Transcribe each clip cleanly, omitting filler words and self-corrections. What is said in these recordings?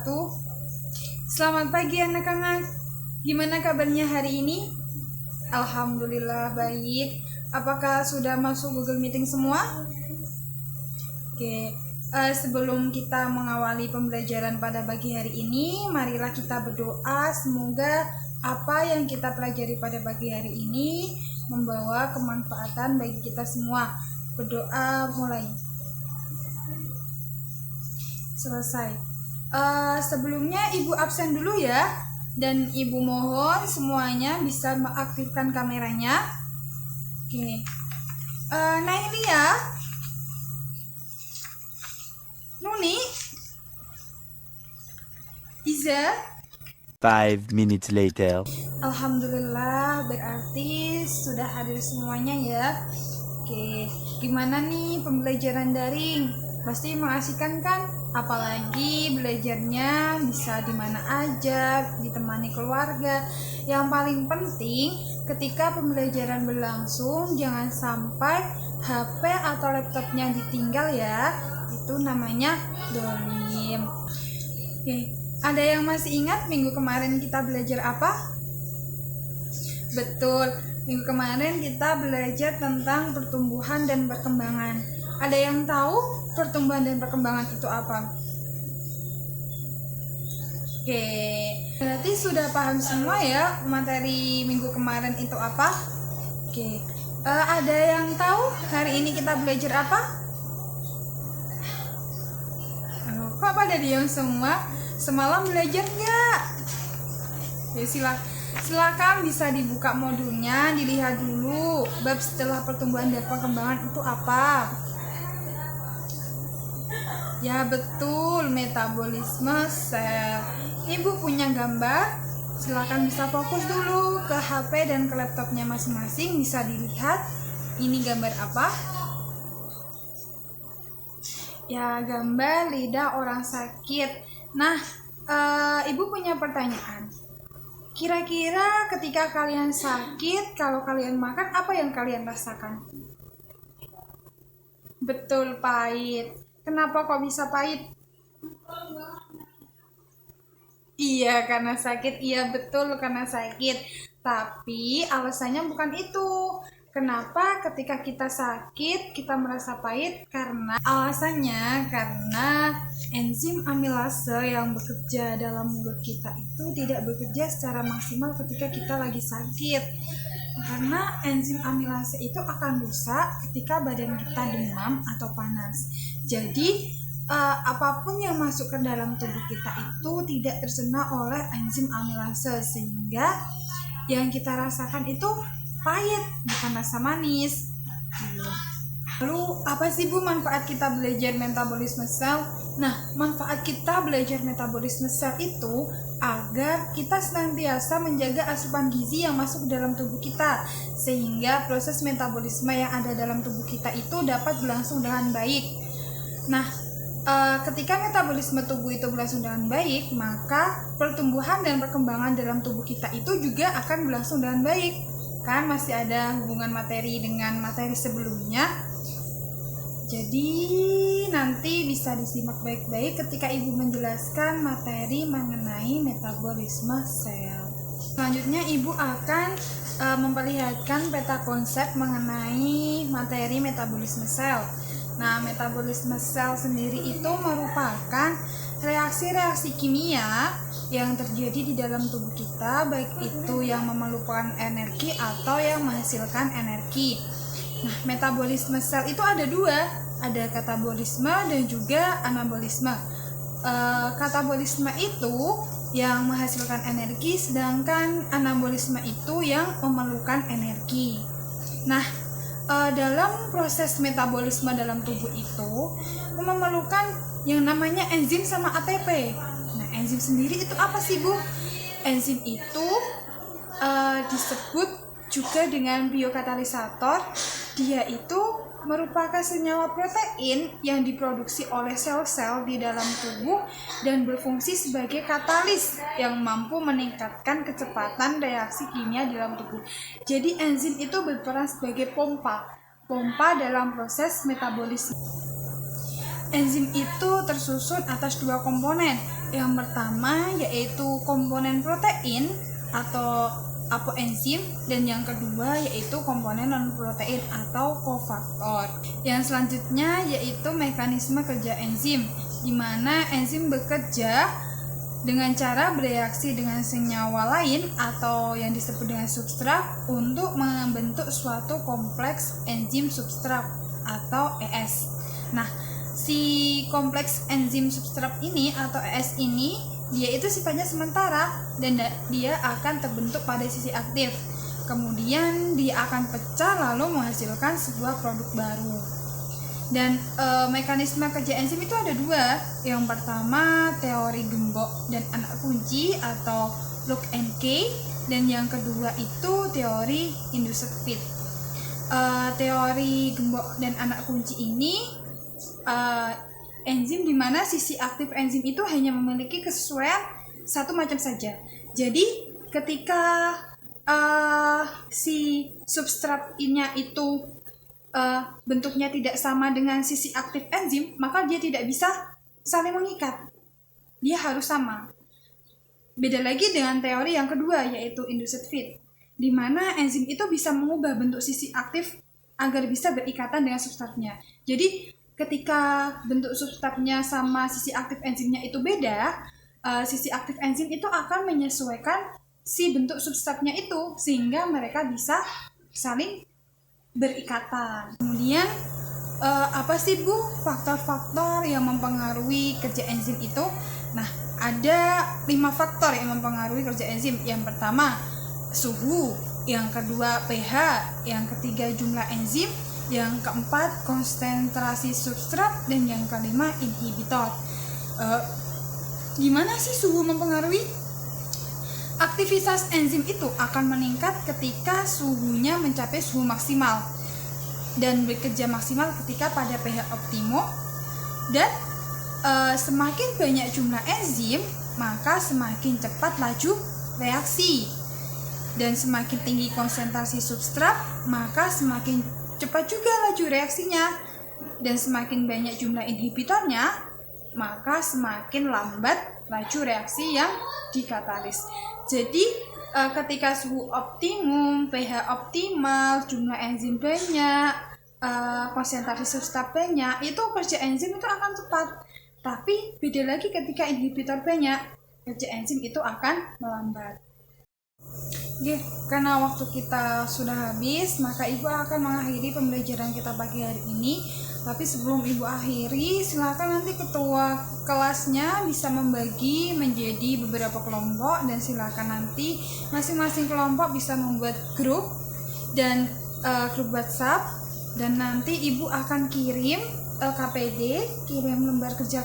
wabarakatuh. Selamat pagi anak-anak. Gimana kabarnya hari ini? Alhamdulillah baik. Apakah sudah masuk Google Meeting semua? Oke. Sebelum kita mengawali pembelajaran pada pagi hari ini, marilah kita berdoa semoga apa yang kita pelajari pada pagi hari ini membawa kemanfaatan bagi kita semua. Berdoa mulai. Selesai. Sebelumnya Ibu absen dulu ya, dan Ibu mohon semuanya bisa mengaktifkan kameranya. Oke. Nailia, Nuni, Iza. 5 minutes later. Alhamdulillah, berarti sudah hadir semuanya ya. Oke, gimana nih pembelajaran daring? Pasti mengasihkan kan? Apalagi belajarnya bisa di mana aja, ditemani keluarga. Yang paling penting ketika pembelajaran berlangsung jangan sampai HP atau laptopnya ditinggal ya. Itu namanya dolim. Oke, ada yang masih ingat minggu kemarin kita belajar apa? Betul, minggu kemarin kita belajar tentang pertumbuhan dan perkembangan. Ada yang tahu pertumbuhan dan perkembangan itu apa? Oke, berarti sudah paham semua ya materi minggu kemarin itu apa? Oke, ada yang tahu hari ini kita belajar apa? Kok pada diam semua? Semalam belajar nggak? Ya silakan bisa dibuka modulnya, dilihat dulu bab setelah pertumbuhan dan perkembangan itu apa. Ya betul, metabolisme sel. Ibu punya gambar, silakan bisa fokus dulu ke HP dan ke laptopnya masing-masing, bisa dilihat ini gambar apa. Ya, gambar lidah orang sakit. Nah, Ibu punya pertanyaan. Kira-kira ketika kalian sakit, kalau kalian makan, apa yang kalian rasakan? Betul, pahit. Kenapa kok bisa pahit? Iya, karena sakit. Iya, betul, karena sakit. Tapi alasannya bukan itu. Kenapa ketika kita sakit kita merasa pahit? Karena enzim amilase yang bekerja dalam mulut kita itu tidak bekerja secara maksimal ketika kita lagi sakit. Karena enzim amilase itu akan rusak ketika badan kita demam atau panas. Jadi apapun yang masuk ke dalam tubuh kita itu tidak terserna oleh enzim amilase, sehingga yang kita rasakan itu pahit, bukan rasa manis. Lalu apa sih Bu manfaat kita belajar metabolisme sel? Nah, manfaat kita belajar metabolisme sel itu agar kita senantiasa menjaga asupan gizi yang masuk ke dalam tubuh kita, sehingga proses metabolisme yang ada dalam tubuh kita itu dapat berlangsung dengan baik. Nah, ketika metabolisme tubuh itu berlangsung dengan baik, maka pertumbuhan dan perkembangan dalam tubuh kita itu juga akan berlangsung dengan baik. Kan masih ada hubungan materi dengan materi sebelumnya. Jadi nanti bisa disimak baik-baik ketika Ibu menjelaskan materi mengenai metabolisme sel. Selanjutnya Ibu akan memperlihatkan peta konsep mengenai materi metabolisme sel. Nah, metabolisme sel sendiri itu merupakan reaksi-reaksi kimia yang terjadi di dalam tubuh kita, baik itu yang memerlukan energi atau yang menghasilkan energi. Nah, metabolisme sel itu ada dua, ada katabolisme dan juga anabolisme. Katabolisme itu yang menghasilkan energi, sedangkan anabolisme itu yang memerlukan energi. Nah, dalam proses metabolisme dalam tubuh itu memerlukan yang namanya enzim sama ATP. Nah, enzim sendiri itu apa sih Bu? Enzim itu disebut juga dengan biokatalisator. Dia itu merupakan senyawa protein yang diproduksi oleh sel-sel di dalam tubuh dan berfungsi sebagai katalis yang mampu meningkatkan kecepatan reaksi kimia di dalam tubuh. Jadi enzim itu berperan sebagai pompa dalam proses metabolisme. Enzim itu tersusun atas dua komponen, Yang pertama yaitu komponen protein atau apoenzim, dan yang kedua yaitu komponen non-protein atau kofaktor. Yang selanjutnya yaitu mekanisme kerja enzim, di mana enzim bekerja dengan cara bereaksi dengan senyawa lain atau yang disebut dengan substrat untuk membentuk suatu kompleks enzim substrat atau ES. Nah, si kompleks enzim substrat ini atau ES ini dia itu sifatnya sementara dan dia akan terbentuk pada sisi aktif. Kemudian dia akan pecah lalu menghasilkan sebuah produk baru. Dan mekanisme kerja enzim itu ada dua. Yang pertama teori gembok dan anak kunci atau lock and key, dan yang kedua itu teori induced feed. Teori gembok dan anak kunci ini enzim di mana sisi aktif enzim itu hanya memiliki kesesuaian satu macam saja. Jadi ketika si substratnya itu bentuknya tidak sama dengan sisi aktif enzim, maka dia tidak bisa saling mengikat. Dia harus sama. Beda lagi dengan teori yang kedua yaitu induced feed, di mana enzim itu bisa mengubah bentuk sisi aktif agar bisa berikatan dengan substratnya. Jadi ketika bentuk substratnya sama sisi aktif enzimnya itu beda, sisi aktif enzim itu akan menyesuaikan si bentuk substratnya itu sehingga mereka bisa saling berikatan. Kemudian apa sih Bu faktor-faktor yang mempengaruhi kerja enzim itu? Nah, ada 5 faktor yang mempengaruhi kerja enzim. Yang pertama suhu, yang kedua pH, yang ketiga jumlah enzim, yang keempat konsentrasi substrat, dan yang kelima inhibitor. Gimana sih suhu mempengaruhi? Aktivitas enzim itu akan meningkat ketika suhunya mencapai suhu maksimal dan bekerja maksimal ketika pada pH optimum, dan semakin banyak jumlah enzim maka semakin cepat laju reaksi, dan semakin tinggi konsentrasi substrat maka semakin cepat juga laju reaksinya, dan semakin banyak jumlah inhibitornya maka semakin lambat laju reaksi yang dikatalis. Jadi ketika suhu optimum, pH optimal, jumlah enzim banyak, konsentrasi substrat banyak, itu kerja enzim itu akan cepat. Tapi beda lagi ketika inhibitor banyak, kerja enzim itu akan melambat. Oke, karena waktu kita sudah habis, maka Ibu akan mengakhiri pembelajaran kita pagi hari ini. Tapi sebelum Ibu akhiri, silakan nanti ketua kelasnya bisa membagi menjadi beberapa kelompok, dan silakan nanti masing-masing kelompok bisa membuat grup dan grup WhatsApp, dan nanti Ibu akan kirim LKPD, kirim lembar kerja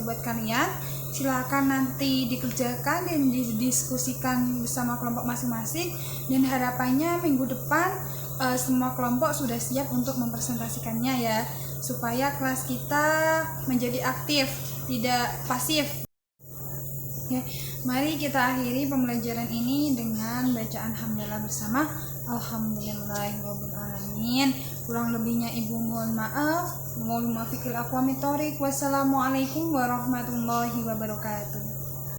buat kalian. Silakan nanti dikerjakan dan didiskusikan bersama kelompok masing-masing, dan harapannya minggu depan semua kelompok sudah siap untuk mempresentasikannya ya, supaya kelas kita menjadi aktif, tidak pasif. Oke, mari kita akhiri pembelajaran ini dengan bacaan hamdalah bersama. Alhamdulillahirrahmanirrahim. Kurang lebihnya Ibu mohon maaf. Wassalamualaikum warahmatullahi wabarakatuh.